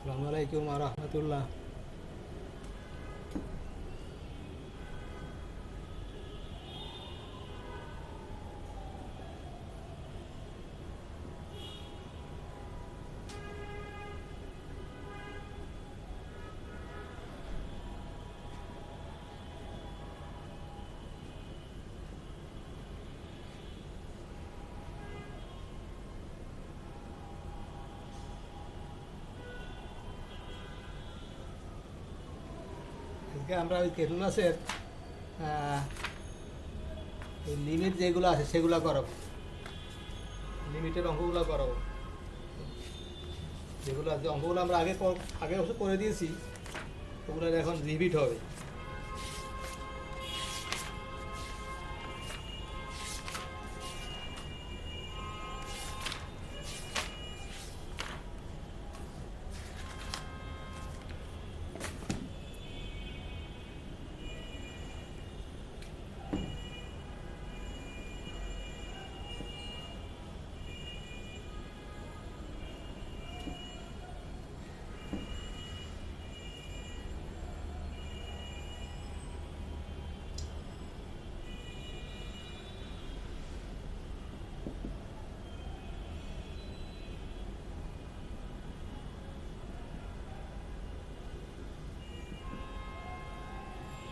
আসসালামু আলাইকুম ওয়া রাহমাতুল্লাহ। আজকে আমরা ওই ক্যালকুলাসের এই লিমিট যেগুলো আছে সেগুলো করাবো, লিমিটের অঙ্কগুলো করাবো। যেগুলো আছে অঙ্কগুলো আমরা আগে অবশ্য করে দিয়েছি, ওগুলো এখন রিপিট হবে।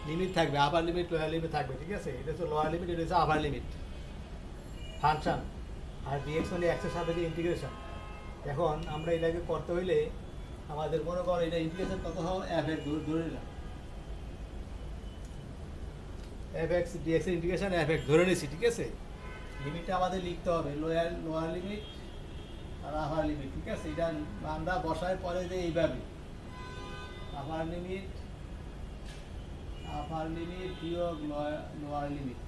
লিমিট থাকবে, আপার লিমিট লোয়ার লিমিট থাকবে, ঠিক আছে? এটা হচ্ছে লোয়ার লিমিট, এটা হচ্ছে আপার লিমিট। ফাংশন আর ডিএক্স মানে এক্সের সাপেক্ষে ইন্টিগ্রেশন। এখন আমরা এটাকে করতে হইলে আমাদের মনে করো এটা ইন্টিগ্রেশন কত হবে, এফ এক্স ধরে নিলাম, এফ এক্স ডিএক্স এর ইন্টিগ্রেশন এফ এক্স ধরে নিয়েছি, ঠিক আছে? লিমিটটা আমাদের লিখতে হবে, লোয়ার লিমিট আর আপার লিমিট, ঠিক আছে? এটা আমরা বসায় পরে যে এইভাবে আপার লিমিট বিয়োগ লোয়ার লিমিট,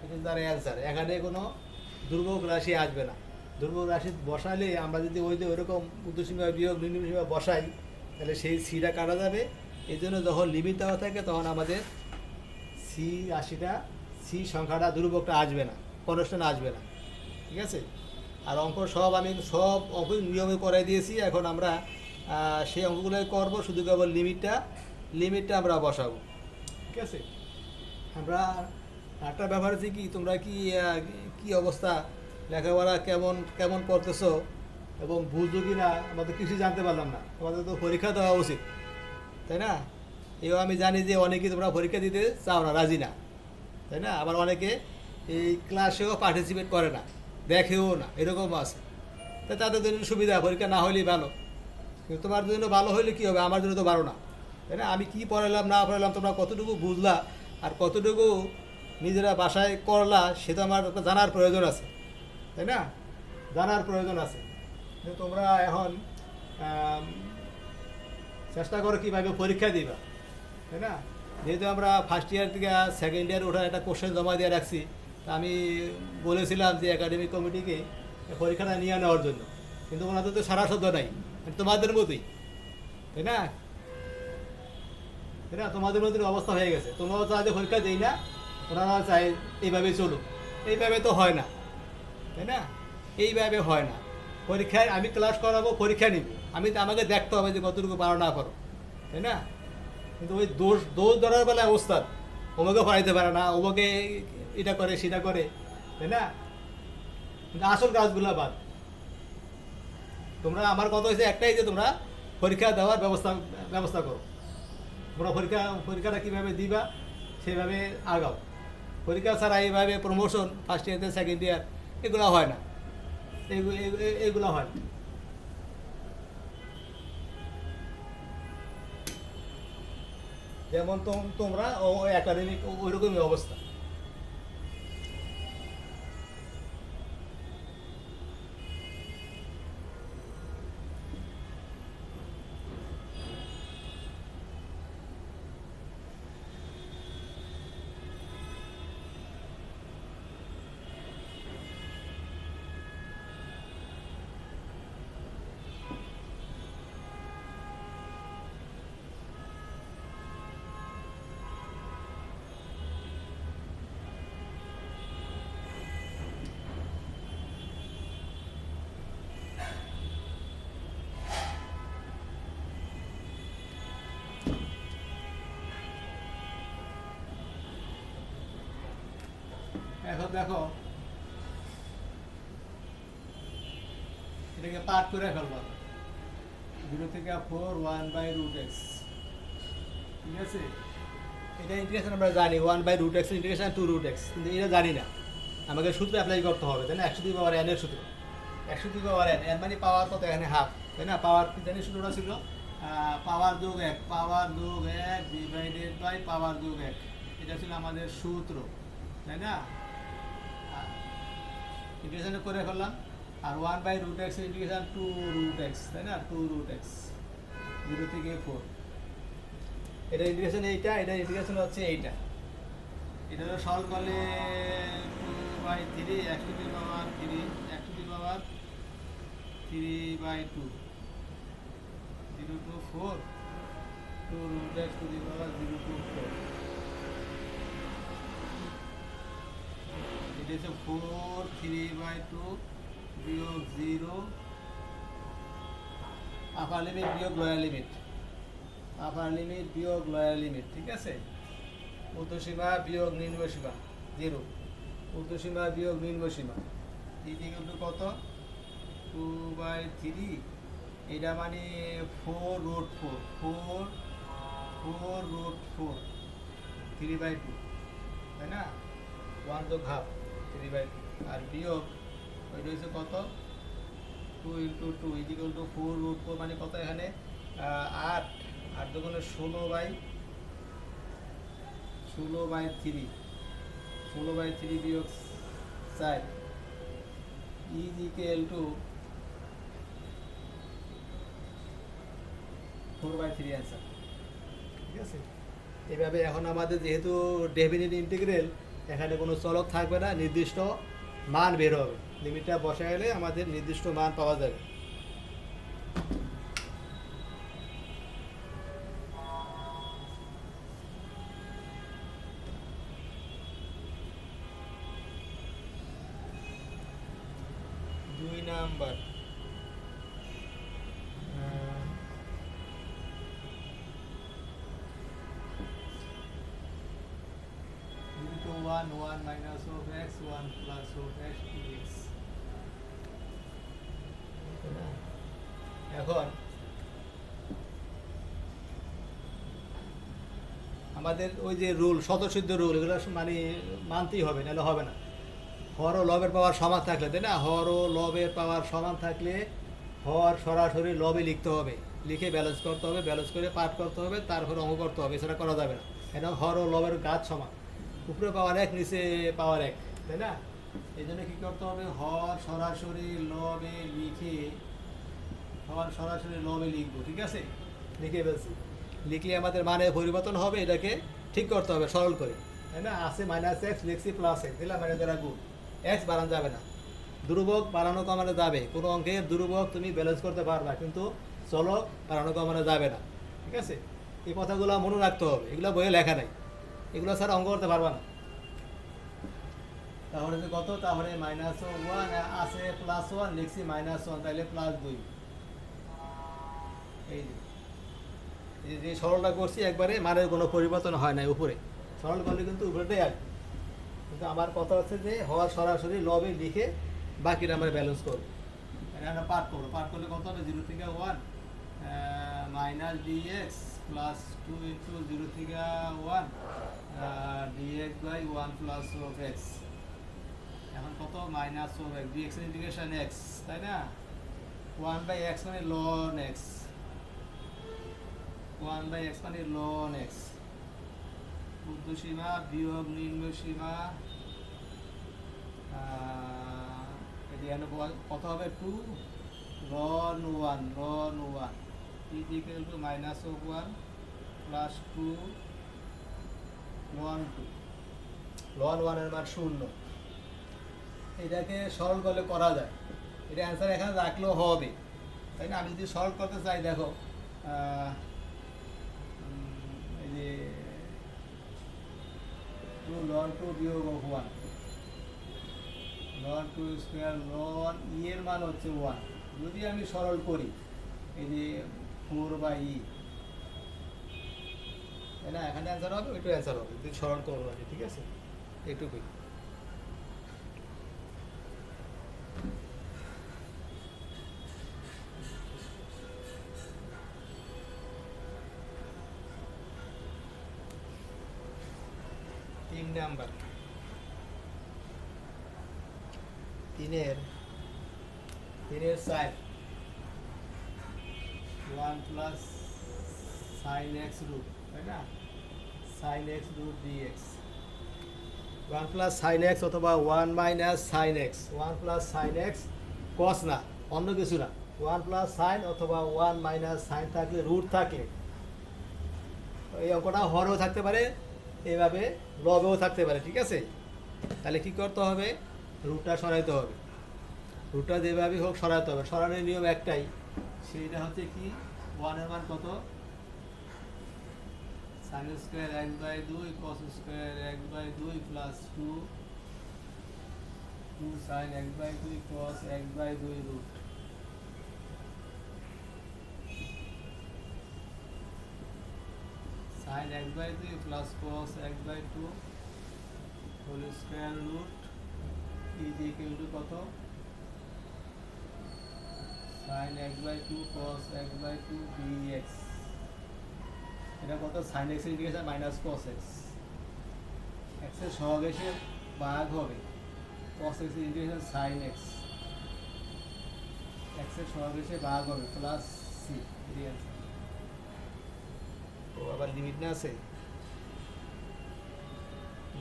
এটা তার অ্যান্সার। এখানে কোনো দুর্ভোগ রাশি আসবে না। দুর্ভোগ রাশি বসালে আমরা যদি ওই যে ওইরকম উর্ধ্বসীমা বিয়োগ নিম্নসীমা বসাই, তাহলে সেই সিটা কাটা যাবে। এই জন্য যখন লিমিট দেওয়া থাকে তখন আমাদের সি রাশিটা, সি সংখ্যাটা, দুর্ভোগটা আসবে না, কনস্ট্যান্ট আসবে না, ঠিক আছে? আর অঙ্ক আমি সব অঙ্ক নিয়মে করাই দিয়েছি। এখন আমরা সেই অঙ্কগুলোই করবো, শুধু কেবল লিমিটটা আমরা বসাবো, ঠিক আছে? আমরা একটা ব্যাপার হচ্ছে কি, তোমরা কি অবস্থা, লেখাপড়া কেমন কেমন করতেছো এবং বুঝছো কি না, আমাদের কিছু জানতে পারলাম না। তোমাদের তো পরীক্ষা দেওয়া উচিত, তাই না? এও আমি জানি যে অনেকে তোমরা পরীক্ষা দিতে চাও না, রাজি না, তাই না? আবার অনেকে এই ক্লাসেও পার্টিসিপেট করে না, দেখেও না, এরকম আছে। তাই তাদের জন্য সুবিধা, পরীক্ষা না হলেই ভালো। কিন্তু তোমার জন্য ভালো হলে কী হবে, আমার জন্য তো ভালো না, তাই না? আমি কি পড়ালাম না পড়ালাম, তোমরা কতটুকু বুঝলা আর কতটুকু নিজেরা বাসায় করলা, সেটা আমার জানার প্রয়োজন আছে, তাই না? জানার প্রয়োজন আছে যে তোমরা এখন চেষ্টা করো কীভাবে পরীক্ষা দিবা, তাই না? যেহেতু আমরা ফার্স্ট ইয়ার থেকে সেকেন্ড ইয়ার ওঠার একটা কোশ্চেন জমা দিয়ে রাখছি, তা আমি বলেছিলাম যে একাডেমিক কমিটিকে পরীক্ষাটা নিয়ে নেওয়ার জন্য, কিন্তু ওনাদের তো সারা শব্দ নাই, তোমাদের মতোই, তাই না? তাই না? তোমাদের মতোই অবস্থা হয়ে গেছে। তোমরাও চাও যে পরীক্ষা দেই না, ওনারাও চায় এইভাবে চলুক। এইভাবে তো হয় না, তাই না? এইভাবে হয় না। পরীক্ষায় আমি ক্লাস করাবো, পরীক্ষা নিব, আমাকে দেখতে হবে যে কতটুকু পারো না করো, তাই না? কিন্তু ওই দোষ ধরার বেলায় ওস্তাদ ওমাকে পড়াইতে পারে না, ওমাকে এটা করে সেটা করে, তাই না? কিন্তু আসল কাজগুলো বাদ। তোমরা, আমার কথা হয়েছে একটাই, যে তোমরা পরীক্ষা দেওয়ার ব্যবস্থা করো। তোমরা পরীক্ষাটা কীভাবে দিবা সেভাবে আগাও। পরীক্ষা ছাড়া এইভাবে প্রমোশন ফার্স্ট ইয়ার থেকে সেকেন্ড ইয়ার এগুলো হয় না, এগুলো হয় না। যেমন তোমরা একাডেমিক ওইরকমই অবস্থা। এখন দেখো এটাকে পার্ট করে ফেলবো, 0 থেকে 4 1/√x, ঠিক আছে। এটা ইন্টিগ্রেশন আমরা জানি 1/√x ইন্টিগ্রেশন 2√x, কিন্তু এটা জানি না, আমাকে সূত্র অ্যাপ্লাই করতে হবে, তাই না। 100⁻n এর সূত্র, 100⁻n, এর মানে পাওয়ার কত এখানে হাফ, তাই না। পাওয়ার কি জানি সূত্রটা ছিল, পাওয়ার যোগ 1, পাওয়ার যোগ 1 ডিভাইডেড বাই পাওয়ার যোগ 1, এটা ছিল আমাদের সূত্র, তাই না। ইন্টিগ্রেশন করে ফেললাম, আর 1/√x ইন্টিগ্রেশন 2√x, তাই না, 2√x 0 থেকে 4, এটা ইন্টিগ্রেশন এইটা, এটা ইন্টিগ্রেশন হচ্ছে এইটা, এটা সলভ করলে 2/3 x⁻3 x⁻3/2 0 to 4 2√x to the power 0 to 4, এটা হচ্ছে 4 3/2 বিয়োগ 0 আপার লিমিট বিয়োগ লোয়ার লিমিট, আপার লিমিট বিয়োগ লোয়ার লিমিট, ঠিক আছে। ঊর্ধ্বসীমা বিয়োগ নিম্নসীমা 0, ঊর্ধ্বসীমা বিয়োগ নিম্নসীমা ইকুয়াল টু কত, 2/3, এটা মানে 4√4 4√4 3/2, তাই না, 1 যোগ হাফ 3/2, আর বিয়োগ ওইটা হচ্ছে কত, 2 × 2 ইকুয়াল টু 4√4, মানে কত এখানে 8, 8 দুগুণে 16/3 বিয়োগ 4 ইকুয়াল টু 4/3 অ্যান্সার, ঠিক আছে। এভাবে এখন আমাদের যেহেতু ডেফিনিট ইন্টিগ্রাল, এখানে কোনো চলক থাকবে না, নির্দিষ্ট মান বের হবে, লিমিটটা বসাইলে আমাদের নির্দিষ্ট মান পাওয়া যাবে। দুই number, (1 minus of x 1 plus of x dx) এখন আমাদের ওই যে রুল, স্বতঃসিদ্ধ রুল, এগুলো মানে মানতেই হবে, নাহলে হবে না। হর ও লবের পাওয়ার সমান থাকলে, তাই না, হর ও লবের পাওয়ার সমান থাকলে হর সরাসরি লবে লিখতে হবে, লিখে ব্যালেন্স করতে হবে, ব্যালেন্স করে পাঠ করতে হবে, তারপরে অঙ্ক করতে হবে, এছাড়া করা যাবে না। এটা হর ও লবের গাছ সমান, উপরে পাওয়ার 1 নিচে পাওয়ার 1, তাই না। এই জন্য কী করতে হবে, হর সরাসরি লবে লিখে, হর সরাসরি লবে লিখবো, ঠিক আছে, লিখে ফেলছি। লিখলে আমাদের মানে পরিবর্তন হবে, এটাকে ঠিক করতে হবে সরল করে, তাই না। আছে -x লিখছি +x দিলাম, মানে দ্বারা গুণ, x বাড়ানো যাবে না, ধ্রুবক বাড়ানো কমানো যাবে, কোনো অঙ্কের ধ্রুবক তুমি ব্যালেন্স করতে পারবা, কিন্তু চলক বাড়ানো কমানো যাবে না, ঠিক আছে। এই কথাগুলো মনে রাখতে হবে, এগুলো বইয়ে লেখা নাই, এগুলো ছাড়া অঙ্ক করতে পারবা না। তাহলে কত, তাহলে -1 আছে +1 লিখছি -1, তাহলে +2, এই যে সরলটা করছি একবারে, মানের কোনো পরিবর্তন হয় না, উপরে সরল করলে কিন্তু উপরেটাই আসবে, কিন্তু আমার কথা হচ্ছে যে হওয়ার সরাসরি লবে লিখে বাকিটা আমরা ব্যালেন্স করবো, আমরা পাঠ করবো, পাঠ করলে কত হবে, 0 থেকে 1 -dx + 2 × 0 থেকে 1 dx by 1 plus of x, এখন কত, মাইনাস of x, dx এর ইন্টিগ্রেশন x, তাই না, 1/x মানে ln x, 1/x মানে ln x, ঊর্ধ্বসীমা বিয়োগ নিম্নসীমা, এখানে কত হবে, 2 ln 1 equal to minus of 1 plus 2 ln 2, ln 1 এর মান 0, এটাকে সরল করলে করা যায়, এটা অ্যান্সার এখানে রাখলেও হবে, তাই না। আমি যদি সলভ করতে চাই, দেখো এই যে 2 ln 2 বিয়োগ 1 ln 2 স্কয়ার ln এর মান হচ্ছে 1, যদি আমি সরল করি, এই যে 4/e, তাই না, এখানে অ্যান্সার হবে, ওইটু অ্যান্সার হবে, যদি সরল করবো, ঠিক আছে, এইটুকুই। নাম্বার, তিনের side 1 plus sine x root, তাই না? Sine x root dx, 1 plus sine x অথবা 1 minus sine x, 1 plus sine x cos না, অন্য কিছু না। 1 প্লাস সাইন অথবা 1 মাইনাস সাইন থাকলে, রুট থাকলে, এই অঙ্কটা হরেও থাকতে পারে, এইভাবে লবেও থাকতে পারে, ঠিক আছে? তাহলে কি করতে হবে? রুটটা সরাইতে হবে, রুটটা যেভাবেই হোক সরাইতে হবে। সরানোর নিয়ম একটাই, সেইটা হচ্ছে কি, 1 এর মান কত? Sine square 1/2 cos square 1/2 plus 2 sine 1/2 cos 1/2 root. Sine 1/2 plus cos 1/2 whole square root is equal to কত? Sine 1/2 cos 1/2 dx. এটা কত? Sine x integration minus cos x, এক্সের সহগ এসে ভাগ হবে, cos x integration sine x, এক্সের সহগ এসে ভাগ হবে, প্লাস সি। ও আবার লিমিট না আছে,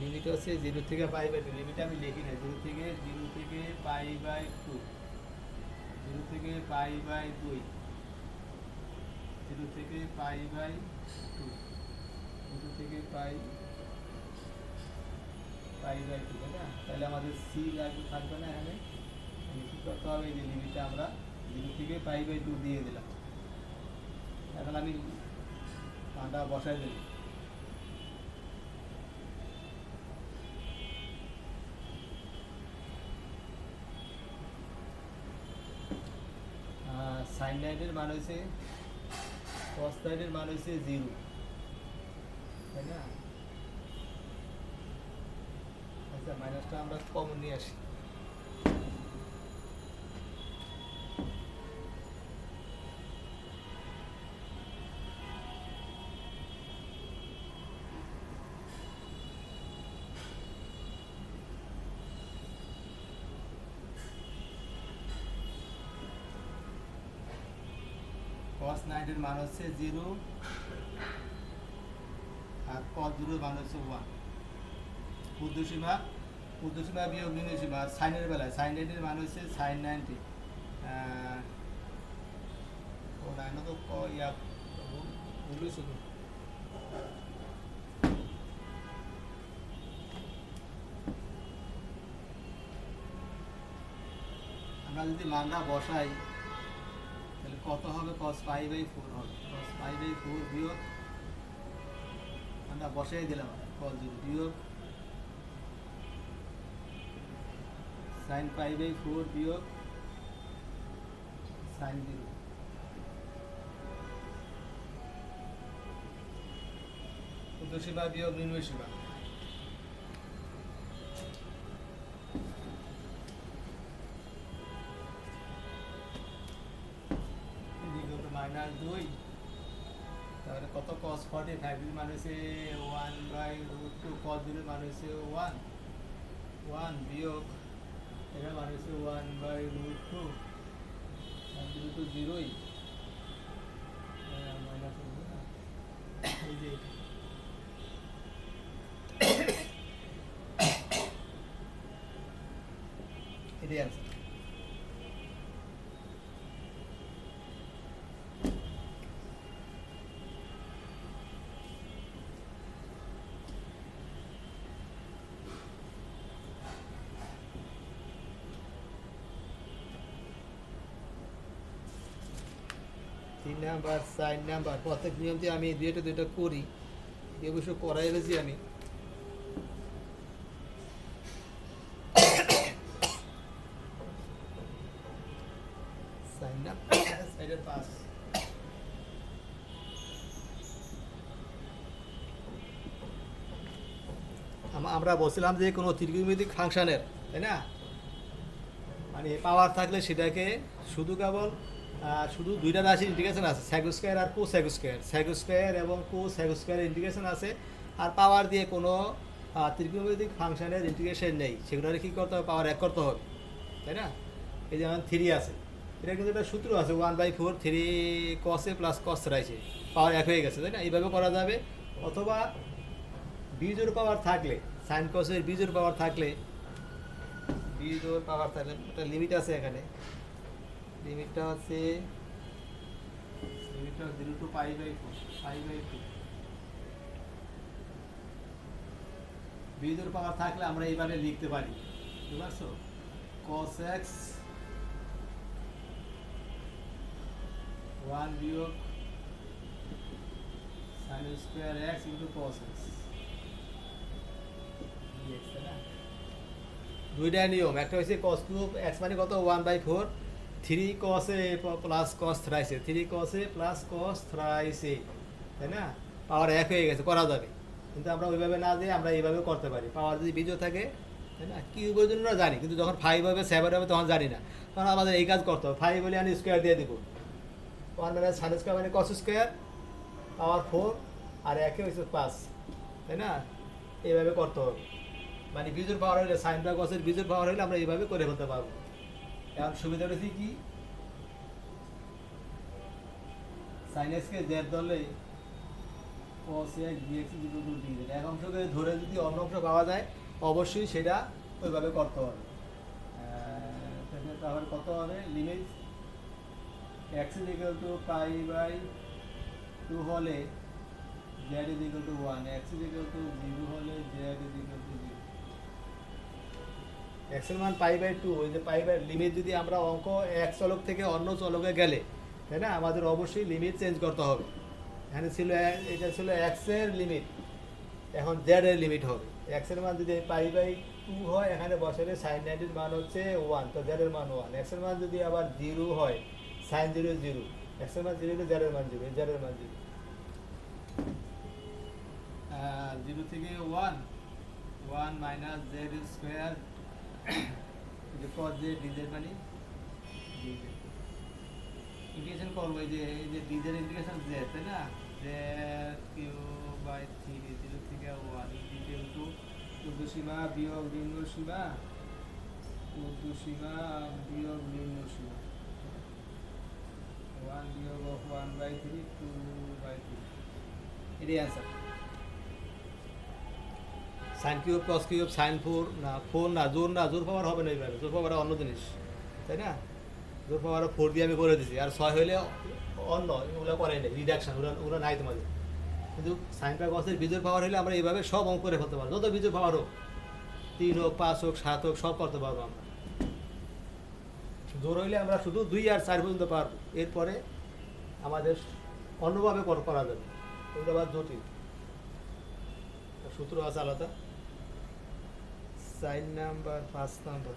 লিমিট আছে 0 থেকে π/2, লিমিট আমি লিখি না, 0 থেকে π/2, 0 থেকে π/2, 0 থেকে π/2, 0 থেকে π/2, তাই না? তাহলে আমাদের সি থাকবে না এখানে, কি করতে হবে? এই যে লিমিটটা আমরা 0 থেকে π/2 দিয়ে দিলাম। এখন আমি মানটা বসাই দিই। সাইন লাইনের মান হয়েছে, কস লাইনের মান হয়েছে 0, তাই না? আচ্ছা, মাইনাসটা আমরা কমন নিয়ে আসি। cos 9 এর মান হচ্ছে 0 আর cos 0 এর মান হচ্ছে 1। ঊর্ধ্বসীমা বিয়োগ নিম্নসীমা। আর সাইনের বেলায় সাইন 9 এর মান হচ্ছে সাইন 90, ও 9 তো ইয়া ভুল শুধু। আমরা যদি মানটা বসাই তাহলে কত হবে? cos π/4 হবে, cos π/4 বিয়োগ, আমরা বসাই দিলাম cos 0 বিয়োগ sin π/4 বিয়োগ sin 0। ঊর্ধ্বসীমা বিয়োগ নিম্নসীমা। -2, তাহলে কত? cos 45 এর মান হচ্ছে 1/√2, cos 0 এর মান হচ্ছে 1 বিয়োগ এর মান হচ্ছে 1/√2, sin 0 তো 0ই, মাইনাস হবে না, এই যে এটাই আছে। 3 নাম্বার 4 নাম্বার প্রত্যেক নিয়ম দিয়ে আমি দুইটা করি, এ অবশ্য করাই ফেলছি আমি। আমরা বলছিলাম যে কোনো ত্রিকোণমিতিক ফাংশনের, তাই না, মানে পাওয়ার থাকলে সেটাকে শুধু দুইটা রাশির ইন্টিগ্রেশন আছে, সেক স্কোয়ার আর কোসেক স্কোয়ার, সেক স্কোয়ার এবং কোসেক স্কোয়ারের ইন্টিগ্রেশন আছে। আর পাওয়ার দিয়ে কোনো ত্রিকোণমিতিক ফাংশনের ইন্টিগ্রেশন নেই, সেগুলো কী করতে হবে, পাওয়ার এক করতে হবে, তাই না? এই যেমন 3 আছে, এটা কিন্তু একটা সূত্র আছে 1/4 3 cos a প্লাস cos রাইছে, পাওয়ার এক হয়ে গেছে, তাই না? এইভাবে করা যাবে। অথবা বিজোড় পাওয়ার থাকলে, সাইন কসের বিজোড় পাওয়ার থাকলে, একটা লিমিট আছে এখানে, লিমিটটা হচ্ছে 0 to π/2 বিজোড় পাওয়ার থাকলে আমরা এইভাবে লিখতে পারি, বুঝতে পারছো? cos x 1 বিয়োগ sin square x into cos x dx, তাই না? দুইটা নিয়ম, একটা হচ্ছে cos কিউব x মানে কত 1/4 3 cos a plus cos thrice a 3 cos a plus cos thrice a, তাই না? পাওয়ার এক হয়ে গেছে, করা যাবে। কিন্তু আমরা ওইভাবে না দিয়ে আমরা এইভাবে করতে পারি, পাওয়ার যদি বিজোড় থাকে, তাই না? কিউবের জন্য জানি, কিন্তু যখন 5 হবে 7 হবে তখন জানি না, তখন আমাদের এই কাজ করতে হবে। 5 বলে আমি স্কোয়ার দিয়ে দিব, 1 মানে সাইন স্কোয়ার মানে cos স্কোয়ার পাওয়ার 4 আর একে হচ্ছে 5, তাই না? এইভাবে করতে হবে। মানে বিজোড় পাওয়ার হলে, সাইন বা কসের বিজোড় পাওয়ার হলে আমরা এইভাবে করে ফেলতে পারবো। এখন সুবিধা হচ্ছে কি, সাইন এক্সকে জেড ধরলে cos x dx = dz, এক অংশকে ধরে যদি অন্য অংশ পাওয়া যায় অবশ্যই সেটা ওইভাবে করতে হবে। তাহলে কত হবে, লিমিট x = π/2 হলে z = 1, x = 0 হলে z = 0। x এর মান π/2, ওই যে লিমিট যদি আমরা অঙ্ক এক চলক থেকে অন্য চলকে গেলে, তাই না, আমাদের অবশ্যই লিমিট চেঞ্জ করতে হবে। এখানে ছিল, এটা ছিল x এর লিমিট, এখন z এর লিমিট হবে। x এর মান যদি π/2 হয়, এখানে বসালে sin 90 এর মান হচ্ছে 1, তো z এর মান 1। x এর মান যদি আবার 0 হয়, sin 0 0, x এর মান 0 হলে z এর মান 0, z এর মান 0। 0 থেকে 1 minus z square cos z dz মানে dz ইন্টিগ্রেশন করব, এই যে dz এর ইন্টিগ্রেশন z, তাই না? z q/3 0 থেকে 1 ইন্টিগ্রাল টু ঊর্ধ্বসীমা বিয়োগ নিম্ন সীমা, ঊর্ধ্বসীমা বিয়োগ নিম্ন সীমা, 1 বিয়োগ 1/3 2/3, এটাই answer. Sine cube cos cube sine 4 না, 4 না, জোর পাওয়ার হবে না এইভাবে, জোর পাওয়ার অন্য জিনিস, তাই না? জোর পাওয়ার 4 দিয়ে আমি করে দিচ্ছি, আর 6 হইলে অন্য, ওগুলো করে নেই, রিডাকশন, ওগুলো নাই তোমাদের। কিন্তু সাইন বা কসের বিজোড় পাওয়ার হলে আমরা এইভাবে সব অঙ্ক করে ফেলতে পারবো, যত বিজোড় পাওয়ার হোক, 3 হোক 5 হোক 7 হোক, সব করতে পারবো আমরা। জোর হইলে আমরা শুধু 2 আর 4 পর্যন্ত পারবো, এরপরে আমাদের অন্যভাবে করা যাবে, ওইটা আবার জটিল, সূত্র আছে আলাদা। 4 নাম্বার 5 নাম্বার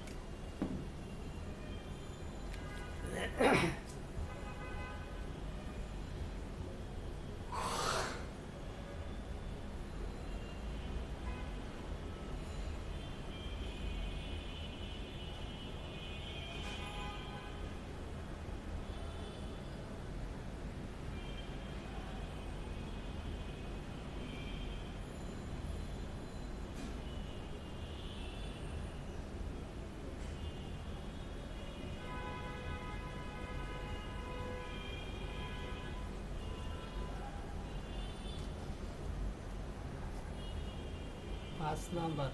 নাম্বার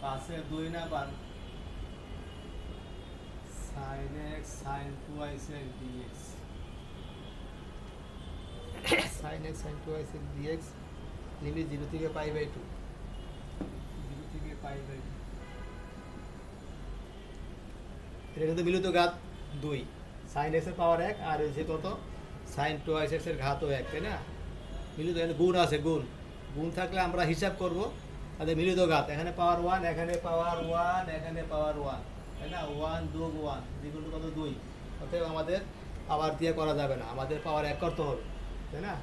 5 2 না পান, sin x sin 2x dx, sin x sin 2x dx, limit 0 থেকে π/2, 0 থেকে π/2, এটা কিন্তু মিলিত ঘাত 2, sin x এর পাওয়ার 1 আর হচ্ছে কত sin 2x এর ঘাতও 1, তাই না? মিলিত, এখানে গুণ আছে, গুণ থাকলে আমরা হিসাব করব, তাহলে মিলিত ঘাত, এখানে পাওয়ার 1, এখানে পাওয়ার 1, এখানে পাওয়ার 1, তাই না? 1 যোগ 1 দ্বিগুণ কত 2, অতএব আমাদের পাওয়ার দিয়ে করা যাবে না, আমাদের পাওয়ার 1 করতে হবে, তাই না?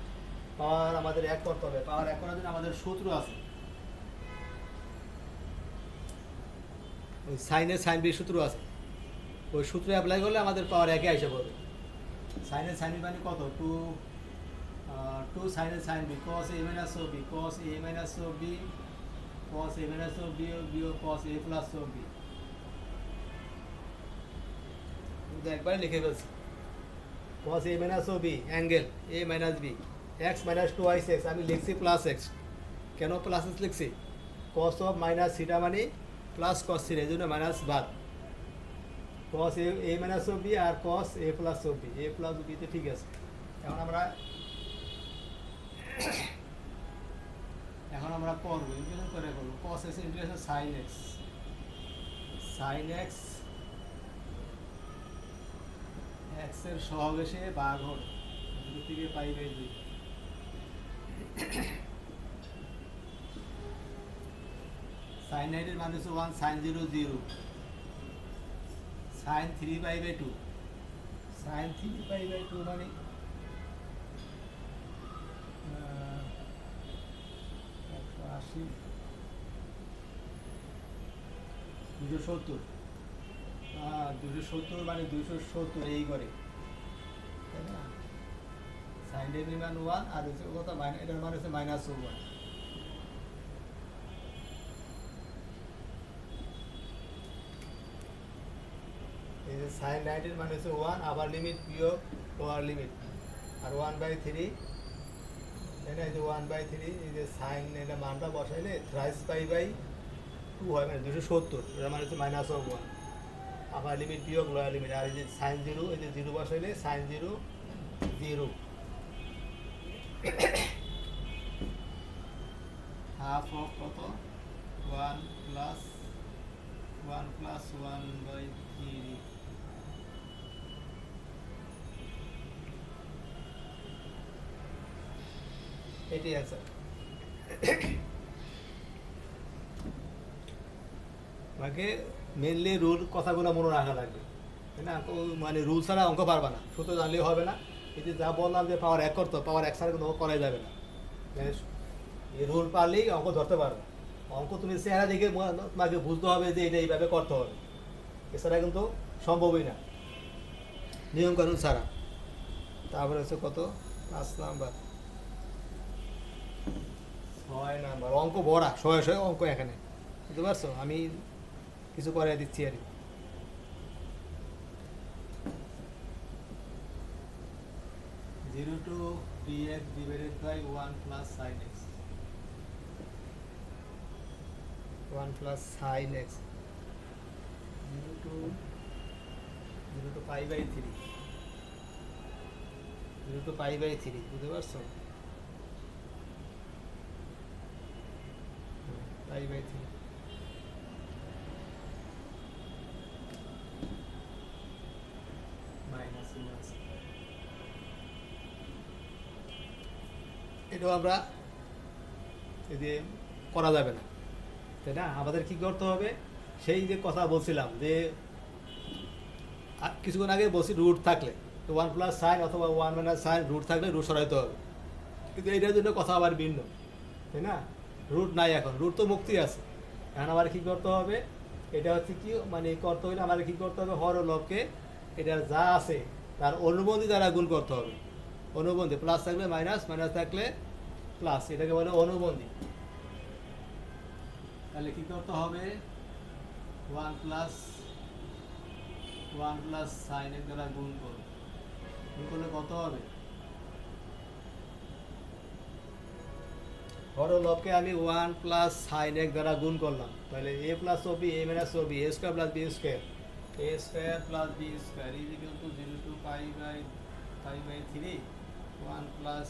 পাওয়ার আমাদের 1 করতে হবে, পাওয়ার 1 করার জন্য আমাদের সূত্র আছে, ওই সাইনের সাইন বি সূত্র আছে, ওই সূত্রে অ্যাপ্লাই করলে আমাদের পাওয়ার 1 এ এসে পড়বে। সাইনের সাইন বি মানে কত, 2 2 sin A sin B cos A minus of B cos A minus of B cos A minus of B বিয়োগ cos A plus of B একবার লিখে ফেলছি cos A minus of B angle A minus B x minus 2 x আমি লিখছি plus x কেন plus x লিখছি cos of minus theta মানে plus cos theta এই জন্য মাইনাস বাদ cos A minus of B R cos A plus of B A plus of B তে ঠিক আছে এখন আমরা করবো ইন্টিগ্রেশন করে করবো cos x integration sin x x এর সহগ এসে ভাগ হবে 2 থেকে পাই বাই 2 sin 9 এর মান হচ্ছে 1 sin 0 0 sin 3 pi by 2 sin 3 pi by 2 মানে 180 270 270 মানে 270 এই করে তাই না sin এর মান 1 আর হচ্ছে কত মাইনাস এটার মান হচ্ছে -1 এই যে sin 9 এর মান হচ্ছে 1 আবার লিমিট বিয়োগ লোয়ার লিমিট আর 1/3 তাই না এই যে 1/3 এই যে sin এর মানটা বসাইলে থ্রাইস পাই বাই 2 হয় মানে 270 এর মানে হচ্ছে -1 আবার লিমিট বিয়োগ লোয়ার লিমিট আর এই যে sin 0 এই যে 0 বসাইলে sin 0 0 হাফ অফ কত 1 প্লাস 1/3 এটাই অ্যান্সার আমাকে মেনলি রুল কথাগুলো মনে রাখা লাগবে তাই না মানে রুল ছাড়া অঙ্ক পারবা না সূত্র জানলেও হবে না এই যে যা বললাম যে পাওয়ার 1 করতো পাওয়ার 1 ছাড়া কিন্তু অঙ্ক করাই যাবে না এই রুল পারলেই অঙ্ক ধরতে পারবে অঙ্ক তুমি চেহারা দেখে তোমাকে বুঝতে হবে যে এটা এইভাবে করতে হবে এছাড়া কিন্তু সম্ভবই না নিয়মকানুন ছাড়া তারপরে হচ্ছে কত 5 নাম্বার 6 নাম্বার অঙ্ক বড়া শয়ে অঙ্ক এখানে বুঝতে পারছো আমি কিছু করে দিচ্ছি আর 0 to dx divided by 1 plus sin x 1 plus sin x 0 to pi by 3 0 to pi by 3 বুঝতে পারছো pi by 3 minus এটাও আমরা যদি করা যাবে না তাই না আমাদের কি করতে হবে সেই যে কথা বলছিলাম যে কিছুক্ষণ আগে বলছি রুট থাকলে তো 1 প্লাস সাইন অথবা 1 মাইনাস সাইন রুট থাকলে রুট সরাইতে হবে কিন্তু এইটার জন্য কথা আবার ভিন্ন তাই না রুট নাই এখন রুট তো মুক্তি আছে এখন আমার কী করতে হবে এটা হচ্ছে কি মানে করতে হলে আমাদের কী করতে হবে হর ও লবকে এটা যা আছে তার অনুবন্ধী দ্বারা গুণ করতে হবে অনুবন্ধী প্লাস থাকলে মাইনাস মাইনাস থাকলে প্লাস এটাকে বলে অনুবন্ধী তাহলে কী করতে হবে 1 প্লাস সাইনের দ্বারা গুণ করো গুণ করলে কত হবে হর ও লবকে আমি 1 প্লাস সাইন এক দ্বারা গুণ করলাম তাহলে a প্লাস ও বি a মাইনাস ও b a square plus b square a square plus b square is equal to 0 to pi by 3 1 plus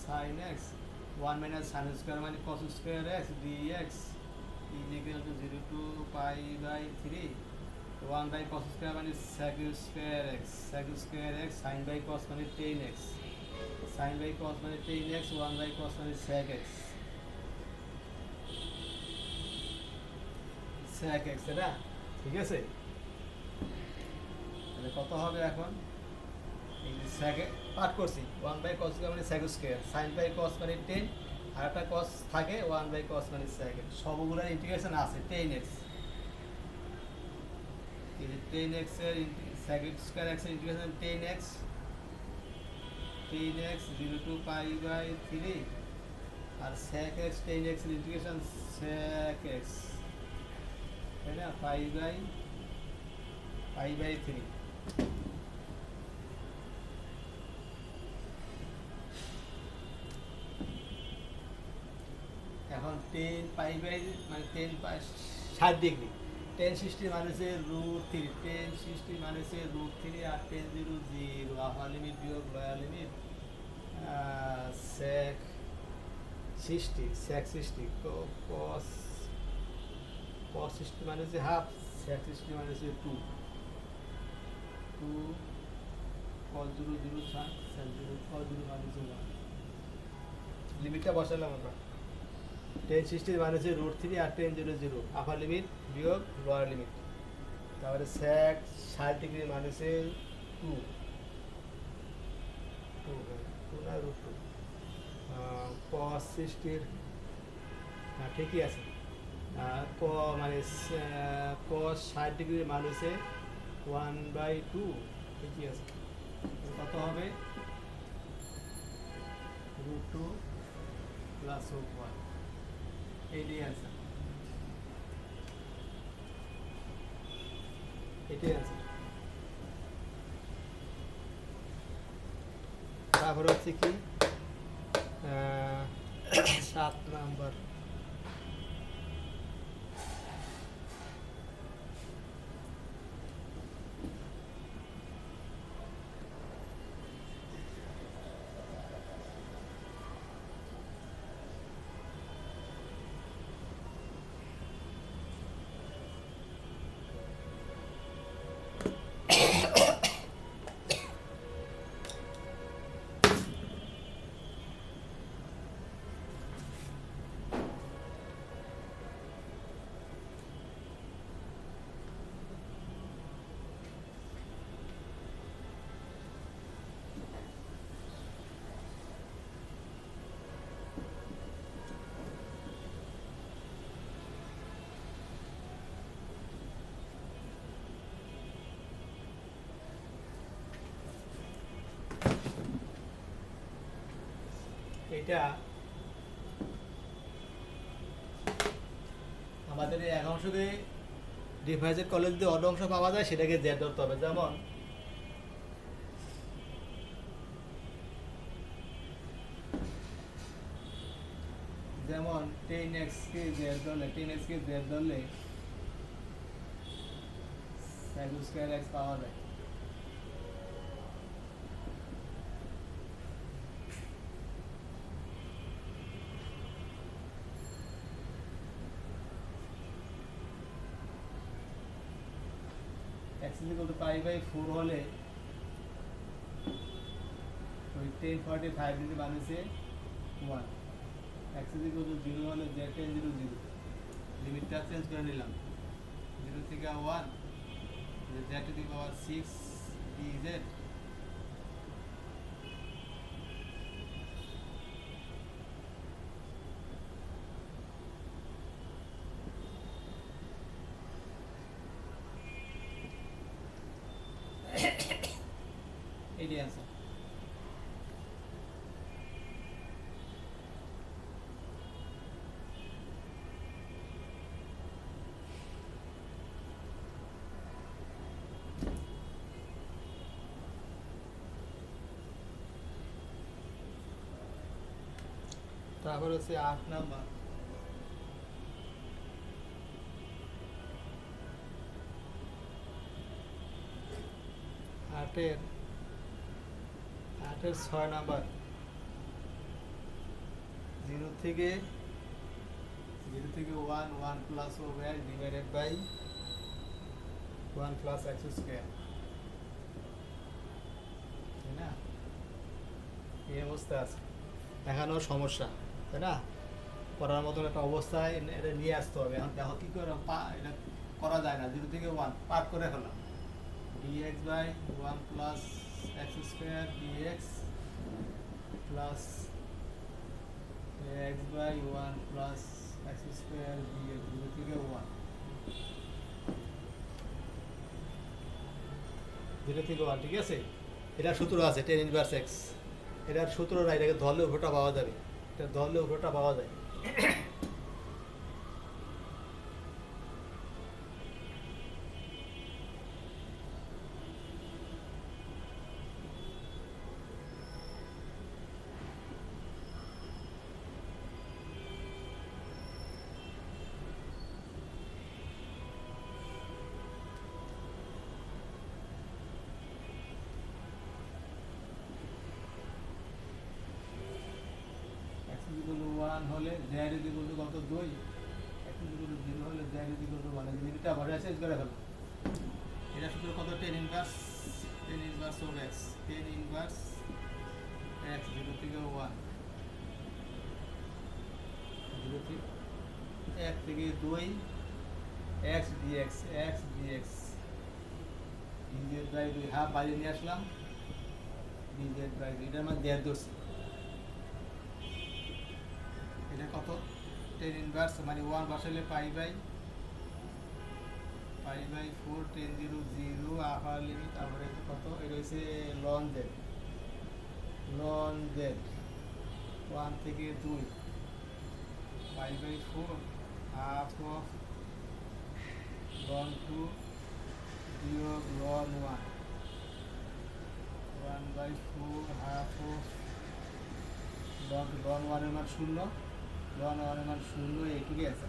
sine x 1 minus sine square মানে cos square x dx is equal to 0 to pi by 3 1 by cos square মানে sec square x sin by cos মানে tan x sin by cos মানে tan x 1 by cos মানে sec x এটা ঠিক আছে তাহলে কত হবে এখন এই যে sec পাঠ করছি 1 by cos মানে sec square sin by cos মানে tan আর একটা cos থাকে 1 by cos মানে sec সবগুলোর ইন্টিগ্রেশন আছে tan x এই যে tan x এর sec স্কয়ার x এর integration tan x 10x 0 to pi by 3 আর sec x 10x integration sec x তাই না pi by 3 এখন 10 পাই বাই মানে 10 পাই 60 ডিগ্রি 10 60 মানে হচ্ছে √3 10 60 মানে হচ্ছে √3 আর 10 0 0 আপার লিমিট বিয়োগ লোয়ার লিমিট sec 60 তো cos 60 মানে হচ্ছে হাফ sec 60 মানে হচ্ছে 2 cos 0 0 sec 0 cos 0 মানে হচ্ছে 1 লিমিটটা বসালাম আমরা 10 60 মানে হচ্ছে √3 আর 10 0 0 আপার লিমিট বিয়োগ লোয়ার লিমিট তারপরে sec 60 ডিগ্রি মানে হচ্ছে 2 না √2 cos 60 হ্যাঁ ঠিকই আছে মানে cos 60 ডিগ্রি মানে হচ্ছে 1/2 ঠিকই আছে কত হবে √2 প্লাস 1 এটাই অ্যান্সার তারপরে হচ্ছে কি 7 নাম্বার এটা আমাদের এই এক অংশকে ডিভাইসের কলেজ দিয়ে অন্য অংশ পাওয়া যায় সেটাকে জেড ধরতে হবে যেমন 10x কে জেড ধরলে 10x কে জেড ধরলে sec স্কয়ার x পাওয়া যায় x is equal to pi by 4 হলে ওই 1045 ডিগ্রি বানিয়েছে 1 x is equal to 0 হলে z 10 0 0 লিমিটটা চেঞ্জ করে নিলাম 0 থেকে 1 z to the power 6 dz এটাই অ্যান্সার তারপর হচ্ছে 8 নাম্বার আটের 6 নাম্বার 0 থেকে 1 1 plus over divided by 1 plus x square তাই না এই অবস্থা আছে এখানেও সমস্যা তাই না করার মতন একটা অবস্থায় এটা নিয়ে আসতে হবে এখন দেখো কি করে এটা করা যায় না 0 থেকে 1 পার্ট করে ফেলাম dx by 1 plus x square dx plus x by 1 plus x square dx 0 থেকে 1 0 থেকে 1 ঠিক আছে এটা সূত্র আছে tan inverse x এটার সূত্র না, এটাকে ধরলে উপরটা পাওয়া যাবে, এটা ধরলে উপরটা পাওয়া যায়। x ইকুয়াল টু 1 হলে z ইকুয়াল টু কত 2, x ইকুয়াল টু 0 হলে z ইকুয়াল টু 1, এই লিমিটটা আবার চেঞ্জ করে ফেলো। এটা সূত্র কত, tan inverse of x, tan inverse x 0 থেকে 1, 0 থেকে 1 থেকে 2 x dx, x dx dz by 2 half বাইরে নিয়ে আসলাম, dz বাই 2 এটার মধ্যে দেড় ধরছি। এটা কত, tan ইনভার্স মানে 1 বসাইলে pi by 4 tan 0 0 upper limit, তারপরে কত, এটা হচ্ছে লন z 1 থেকে 2 pi by 4 half of ln 2 বিয়োগ লন 1 বাই 4 হাফ অফ লন 1 এর মান 0, লন 1 এর মান 0, এইটুকুই আছে।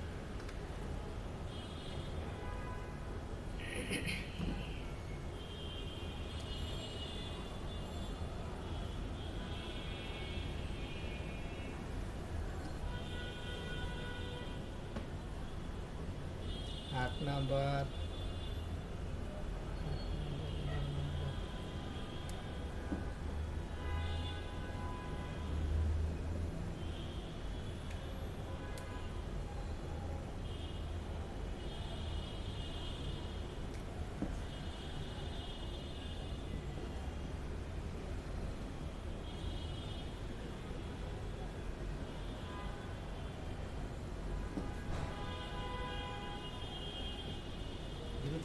আট নাম্বার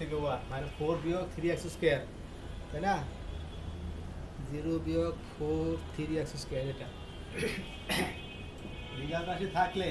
থেকে 1 মানে 4 বিয়োগ 3x স্কয়ার, তাই না, 0 বিয়োগ 4 3x স্কয়ার, এটা রিগাল রাশি থাকলে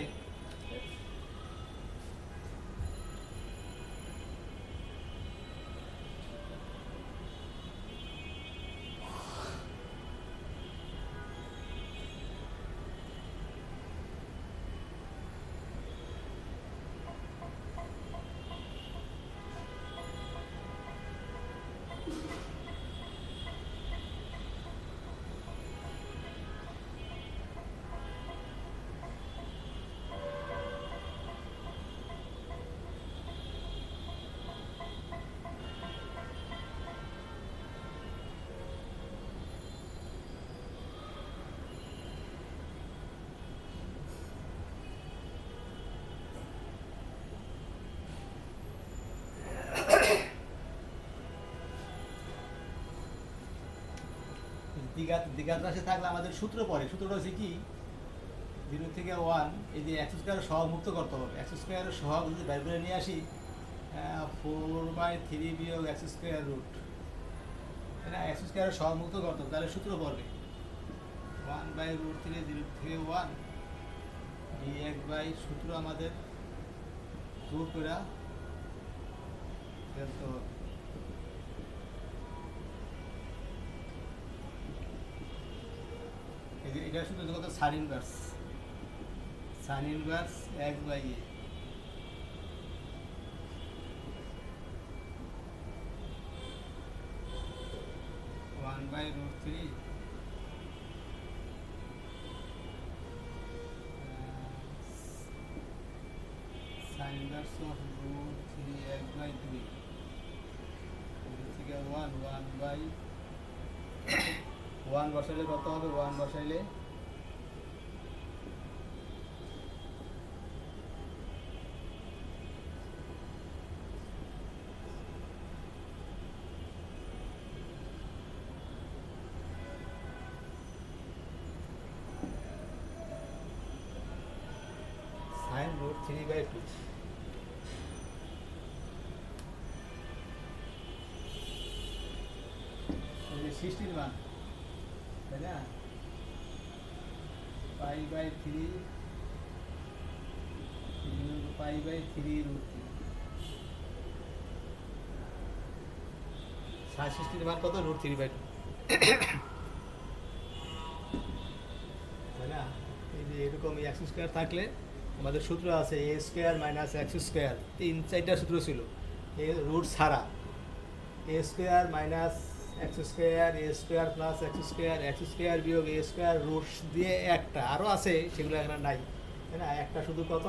দ্বিঘাত রাশি থাকলে আমাদের সূত্র পড়ে, সূত্রটা হচ্ছে কি, 0 থেকে 1 এই যে x স্কয়ারের সহগ মুক্ত করতে হবে। x স্কয়ারের সহগ যদি বের করে নিয়ে আসি 4/3 বিয়োগ x স্কয়ার রুট, এটা x স্কয়ারের সহগ মুক্ত করতে হবে, তাহলে সূত্র পড়বে 1/√3 0 থেকে 1 dx বাই, সূত্র আমাদের দূর করে ফেলতে হবে। এটা শুধু কত, sine inverse x by a, one by root three sine inverse of root three x by 2 থেকে 1 বাই 1 বসাইলে কত হবে, 1 বসাইলে sin root 3/2, এই যে 16 মান, তাই না, pi by three pi by three root three. 66 মান কত? রুট থ্রি বাই টু, তাই না? এই যে এরকম এক্স স্কোয়ার থাকলে আমাদের সূত্র আছে এ স্কোয়ার মাইনাস এক্স স্কোয়ার, 3-4টা সূত্র ছিল এ রুট ছাড়া। এ স্কোয়ার মাইনাস এক্স স্কোয়ার, এ স্কোয়ার প্লাস এক্স স্কোয়ার বিয়োগ এ স্কোয়ার রুট দিয়ে একটা, আরও আছে সেগুলো এখানে নাই, তাই না? একটা শুধু কত?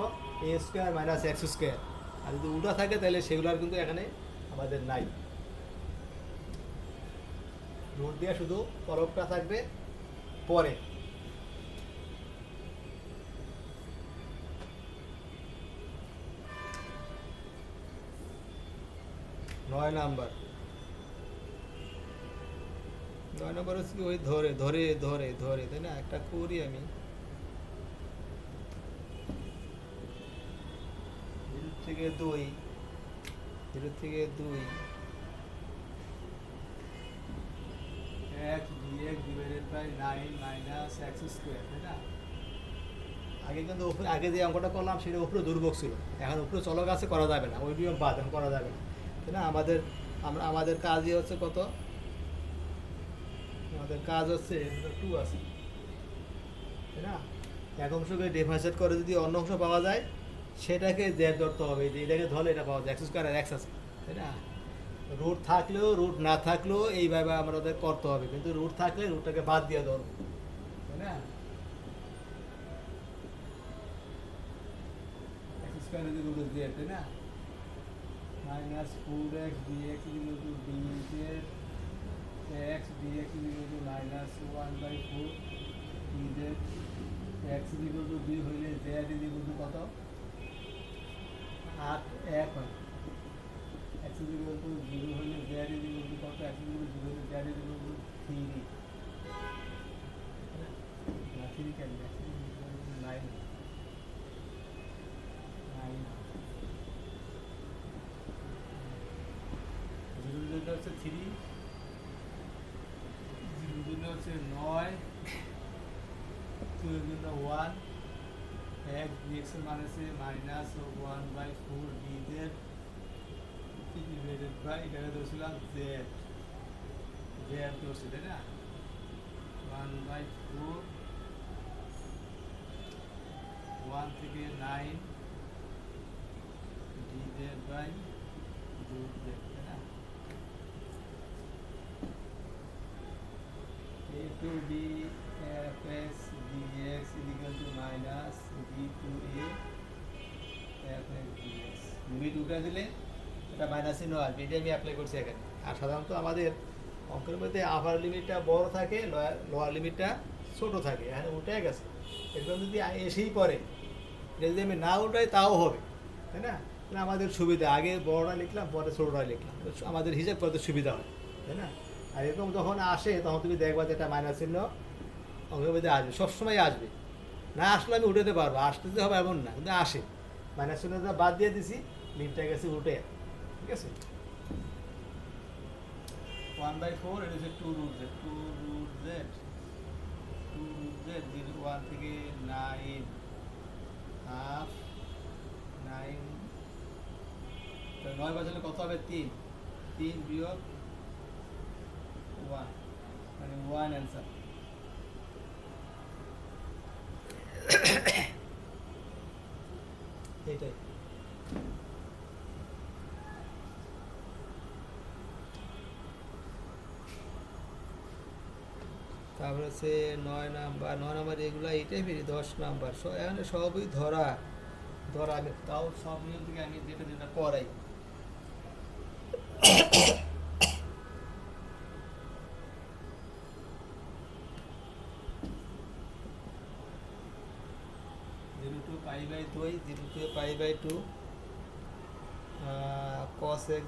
এ স্কোয়ার মাইনাস এক্স স্কোয়ার। আর যদি উল্টা থাকে তাহলে সেগুলো আর কিন্তু এখানে আমাদের নাই। রুট দিয়ে শুধু পরবটা থাকবে পরে। 9 নাম্বার হচ্ছে কি, ওই ধরে ধরে ধরে ধরে, তাই না? একটা করি আমি, 0 থেকে 2, 0 থেকে 2 x dx divided by 9 minus x square, তাই না? আগে কিন্তু উপরে, আগে যে অঙ্কটা করলাম সেটা উপরে দুর্ভোগ ছিল, এখন উপরে চলক আছে, করা যাবে না, ওই নিয়ম বাদ, এখন করা যাবে না, তাই না? আমাদের কাজই হচ্ছে কত? আমাদের কাজ হচ্ছে 2 আছে, তাই না? এক অংশকে ডিফারেন্সিয়েট করে যদি অন্য অংশ পাওয়া যায় সেটাকে জেড ধরতে হবে, যে এটাকে ধরলে এটা পাওয়া যায়, এক্স স্কোয়ার আর এক্স আছে, তাই না? রুট থাকলেও রুট না থাকলেও এইভাবে আমাদের করতে হবে, কিন্তু রুট থাকলে রুটটাকে বাদ দিয়ে ধরবো, তাই না? এক্স স্কোয়ার যদি রুট দিয়ে, তাই না? Minus 4x dx equal to dz x dx equal to minus 1/4 dz x equal to b হইলে z ইকুয়াল টু কত? 8 1 হয়। x ইকুয়াল টু 0 হইলে z ইকুয়াল টু কত? x ইকুয়াল টু 0 হইলে z ইকুয়াল টু 3 না 3 কেন? x equal to 9 0 হচ্ছে 3, 0 হচ্ছে 9, 2 1, x dx এর মান আছে মাইনাস 1/4 dz ডিভাইডেড বাই, এটাকে ধরছিলাম z, ধরছি, তাই না? 1/4, 1 থেকে 9 dz বাই root z, তাই না? a to b fx dx is equal to minus b to a fx dx। Limit উল্টা দিলে এটা মাইনাস চিহ্ন আসবে, এটা আমি অ্যাপ্লাই করছি এখানে। আর সাধারণত আমাদের অঙ্কের মধ্যে আপার লিমিটটা বড় থাকে, লোয়ার লিমিটটা ছোট থাকে, এখানে উল্টে গেছে। এরকম যদি এসেই পড়ে, এটা যদি আমি না উল্টাই তাও হবে, তাই না? তাহলে আমাদের সুবিধা, আগে বড়টা লিখলাম পরে ছোটটা লিখলাম, আমাদের হিসাব করতে সুবিধা হয়, তাই না? আর এরকম যখন আসে তখন তুমি দেখবা যে এটা মাইনাস চিহ্ন অঙ্কের মধ্যে আসবে, সবসময় আসবে। না আসলে আমি উঠাতে পারবো, আসতে হবে এমন না, কিন্তু আসে। মাইনাস চিহ্নটা বাদ দিয়ে দিছি, লিমিটটা গেছে উঠে, ঠিক আছে? 1/4, এটা হচ্ছে 2 root z, 1 থেকে 9 হাফ 9, 9 বাজলে কত হবে? 3 বিয়োগ 1, মানে 1 অ্যান্সার। এইটাই। তারপরে হচ্ছে 9 নাম্বার এগুলো এইটাই ফিরি, 10 নাম্বার এখানে সবই ধরা আমি তাও সব নিয়ম থেকে আমি যেটা করাই। π/2 cos x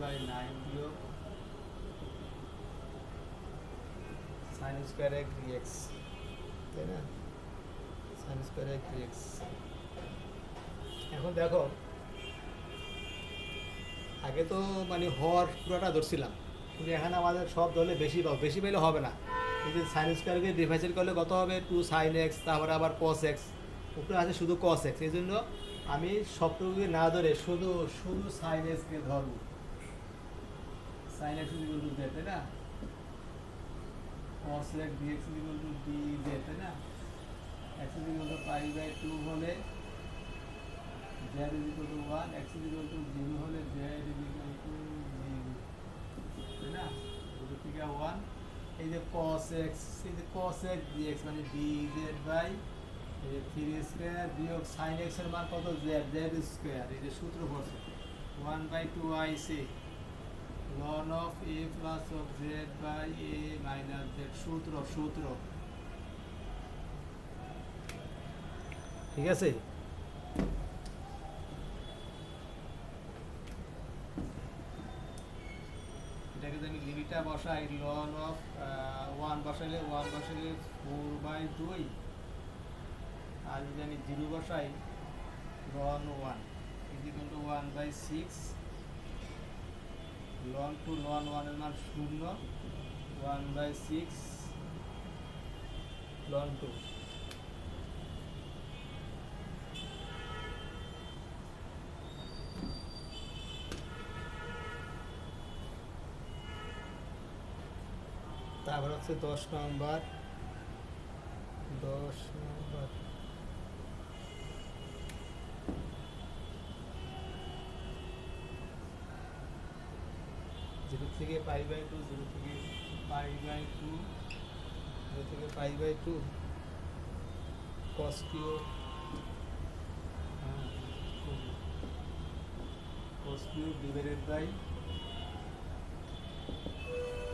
by 9 বিয়োগ sin স্কয়ার x dx, তাই না? sin square x dx। এখন দেখো, আগে তো মানে হর পুরোটা ধরছিলাম, কিন্তু এখানে আমাদের সব ধরলে বেশি পাবো, বেশি পেলে হবে না, এই যে সাইন স্কোয়ারকে ডিভাইডেড করলে কত হবে 2 সাইন এক্স, তারপরে আবার কস এক্স, উপরে আছে শুধু কস এক্স। এই জন্য আমি সবটুকুকে না ধরে শুধু শুধু সাইন এক্সকে ধরব। Sine x is equal to z, তাই না? Cos x dx is equal to d z, তাই না? X is equal to pi by 2 হলে z is equal to 1, x is equal to 0 হলে জেড ইজ ইকুয়াল টু 0, তাই না? 0 থেকে 1। এই যে cos x, এই যে cos x dx মানে dz বাই এই যে 3 স্কয়ার বিয়োগ sin x এর মান কত z, z স্কয়ার। এই যে সূত্র পড়ছে 1/2ic ln of a plus of z by a minus z, সূত্র ঠিক আছে? এটাকে যদি লিমিটটা বসাই ln of 1 বসাইলে 4/2, আর যদি আমি 0 বসাই ln 1 is equal to 1/6 ln 2, ln 1 এর মান 0, 1/6 ln 2। তারপর হচ্ছে 10 নম্বর জিরো থেকে পাই বাই 2, 0 থেকে পাই বাই 2, 0 থেকে পাই by 2 cos cube divided by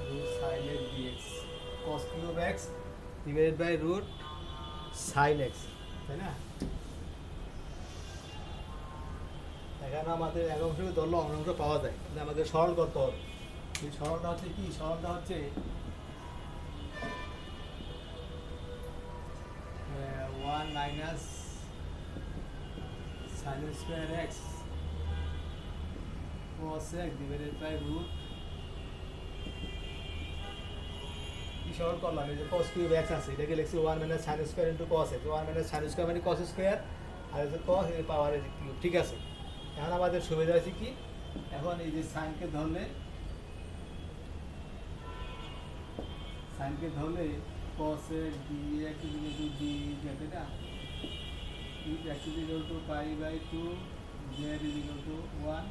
root sin x dx, cos cube x divided by root sin x, তাই না? এখানে আমাদের এক অংশ ধরলে অন্য অংশ পাওয়া যায়, কিন্তু আমাদের সরল করতে হবে। এই সরলটা হচ্ছে কি? সরলটা হচ্ছে 1 minus sin square x cos x divided by root, সরল করলাম। এই যে cos cube x আছে, এটাকে লিখছি 1 minus sin square into cos x, 1 minus sin square মানে cos স্কয়ার, আর এই যে cos এর পাওয়ার এর কিউব, ঠিক আছে? এখন আমাদের সুবিধা আছে কি, এখন এই যে সাইনকে ধরলে cos x dx is equal to dz, তাই না? if x is equal to pi by 2, z is equal to 1,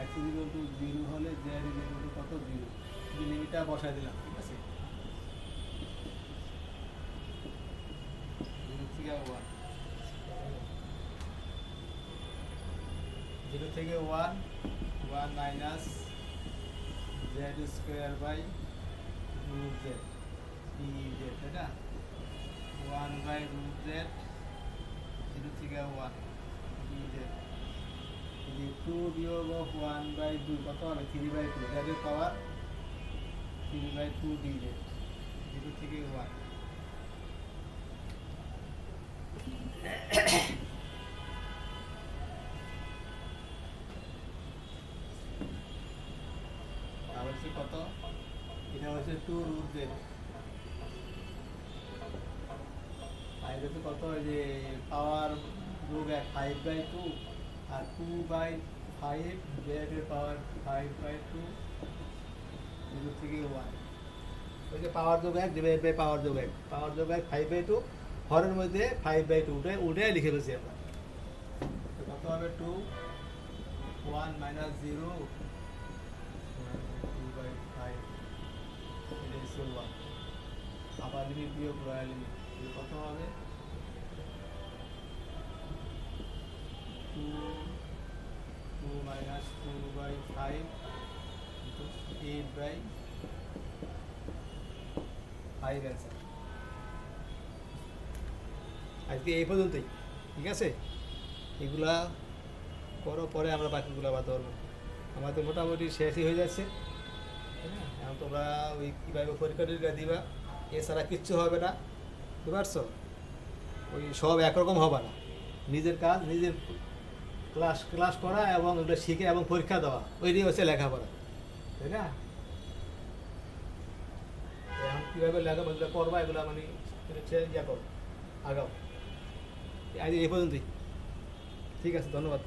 x is equal to 0 হলে z is equal to কত 0, এই লিমিটটা বসাই দিলাম, ঠিক আছে? 0 থেকে 1, 0 থেকে 1 minus z square by root z dz, তাই না? 1 বাই root z, 0 থেকে 1 dz, এই যে 2 বিয়োগ অফ 1 বাই 2 কত হবে 3/2, z এর পাওয়ার 3/2 dz, 0 থেকে 1। কত? এটা হচ্ছে 2 root z, আর এটা কত? যে পাওয়ার যোগ 5/2 আর 2/5 z এর পাওয়ার 5/2, 0 থেকে 1। ওই যে পাওয়ার যোগ 1 ডিভাইড বাই পাওয়ার যোগ 1, পাওয়ার যোগ 1 5/2, হরের মধ্যে 5/2 উঠে লিখে ফেলছি আমরা। কত হবে 2, 1 মাইনাস 0 আবার লিমিট বিয়োগ রয়্যাল লিমিট, কত হবে 2 মাইনাস 2/5 8/5 অ্যান্সার। আজকে এই পর্যন্তই, ঠিক আছে? এগুলা করো, পরে আমরা বাকিগুলো আবার ধরবো। আমাদের মোটামুটি শেষই হয়ে যাচ্ছে, হ্যাঁ? এখন তোমরা ওই কীভাবে পরীক্ষা দিবা, এছাড়া কিচ্ছু হবে না, বুঝতে পারছো? ওই সব একরকম হবে না, নিজের কাজ নিজের ক্লাস করা এবং ওটা শিখে এবং পরীক্ষা দেওয়া, ওইটাই হচ্ছে লেখাপড়া, তাই না? এখন কীভাবে লাগাবো এগুলো করবা, এগুলো মানে ইয়া করো, আগাও। আজ এই পর্যন্তই, ঠিক আছে, ধন্যবাদ।